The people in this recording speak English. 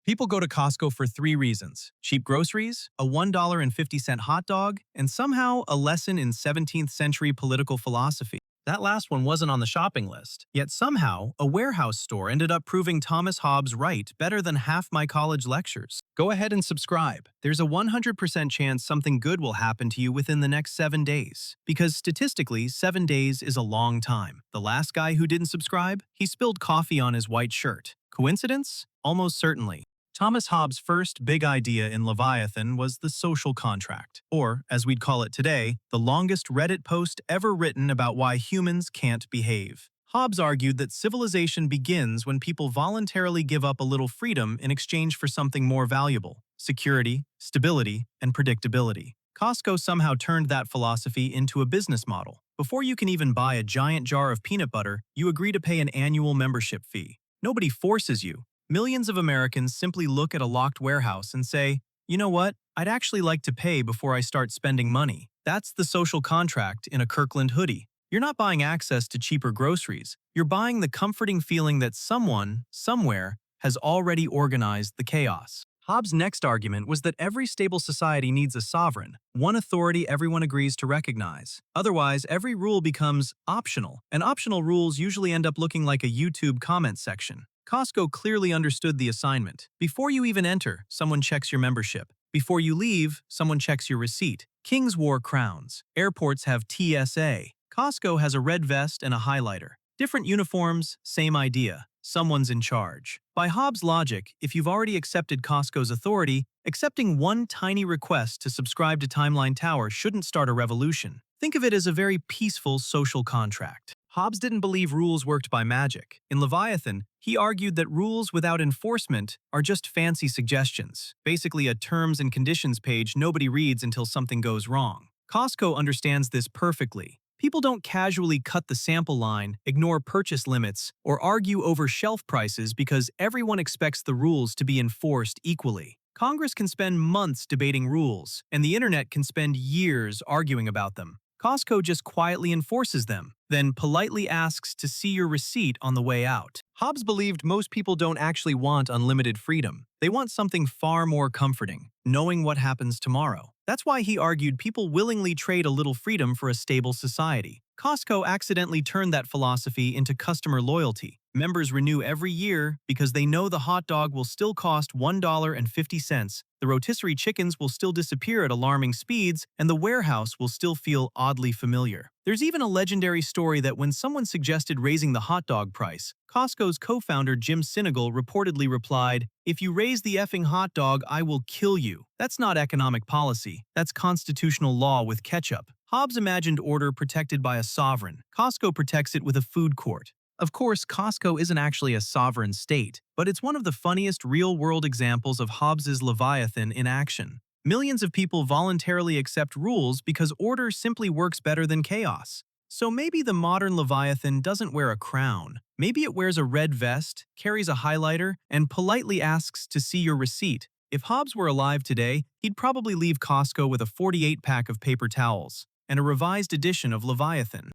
People go to Costco for three reasons: cheap groceries, a $1.50 hot dog, and somehow a lesson in 17th century political philosophy. That last one wasn't on the shopping list. Yet somehow, a warehouse store ended up proving Thomas Hobbes right better than half my college lectures. Go ahead and subscribe. There's a 100% chance something good will happen to you within the next 7 days. Because statistically, 7 days is a long time. The last guy who didn't subscribe, he spilled coffee on his white shirt. Coincidence? Almost certainly. Thomas Hobbes' first big idea in Leviathan was the social contract, or, as we'd call it today, the longest Reddit post ever written about why humans can't behave. Hobbes argued that civilization begins when people voluntarily give up a little freedom in exchange for something more valuable: security, stability, and predictability. Costco somehow turned that philosophy into a business model. Before you can even buy a giant jar of peanut butter, you agree to pay an annual membership fee. Nobody forces you. Millions of Americans simply look at a locked warehouse and say, you know what, I'd actually like to pay before I start spending money. That's the social contract in a Kirkland hoodie. You're not buying access to cheaper groceries. You're buying the comforting feeling that someone, somewhere, has already organized the chaos. Hobbes' next argument was that every stable society needs a sovereign, one authority everyone agrees to recognize. Otherwise, every rule becomes optional, and optional rules usually end up looking like a YouTube comment section. Costco clearly understood the assignment. Before you even enter, someone checks your membership. Before you leave, someone checks your receipt. Kings wore crowns. Airports have TSA. Costco has a red vest and a highlighter. Different uniforms, same idea. Someone's in charge. By Hobbes' logic, if you've already accepted Costco's authority, accepting one tiny request to subscribe to Timeline Tower shouldn't start a revolution. Think of it as a very peaceful social contract. Hobbes didn't believe rules worked by magic. In Leviathan, he argued that rules without enforcement are just fancy suggestions, basically a terms and conditions page nobody reads until something goes wrong. Costco understands this perfectly. People don't casually cut the sample line, ignore purchase limits, or argue over shelf prices because everyone expects the rules to be enforced equally. Congress can spend months debating rules, and the internet can spend years arguing about them. Costco just quietly enforces them, then politely asks to see your receipt on the way out. Hobbes believed most people don't actually want unlimited freedom. They want something far more comforting: knowing what happens tomorrow. That's why he argued people willingly trade a little freedom for a stable society. Costco accidentally turned that philosophy into customer loyalty. Members renew every year because they know the hot dog will still cost $1.50, the rotisserie chickens will still disappear at alarming speeds, and the warehouse will still feel oddly familiar. There's even a legendary story that when someone suggested raising the hot dog price, Costco's co-founder Jim Sinegal reportedly replied, "If you raise the effing hot dog, I will kill you." That's not economic policy. That's constitutional law with ketchup. Hobbes imagined order protected by a sovereign. Costco protects it with a food court. Of course, Costco isn't actually a sovereign state, but it's one of the funniest real-world examples of Hobbes's Leviathan in action. Millions of people voluntarily accept rules because order simply works better than chaos. So maybe the modern Leviathan doesn't wear a crown. Maybe it wears a red vest, carries a highlighter, and politely asks to see your receipt. If Hobbes were alive today, he'd probably leave Costco with a 48-pack of paper towels and a revised edition of Leviathan.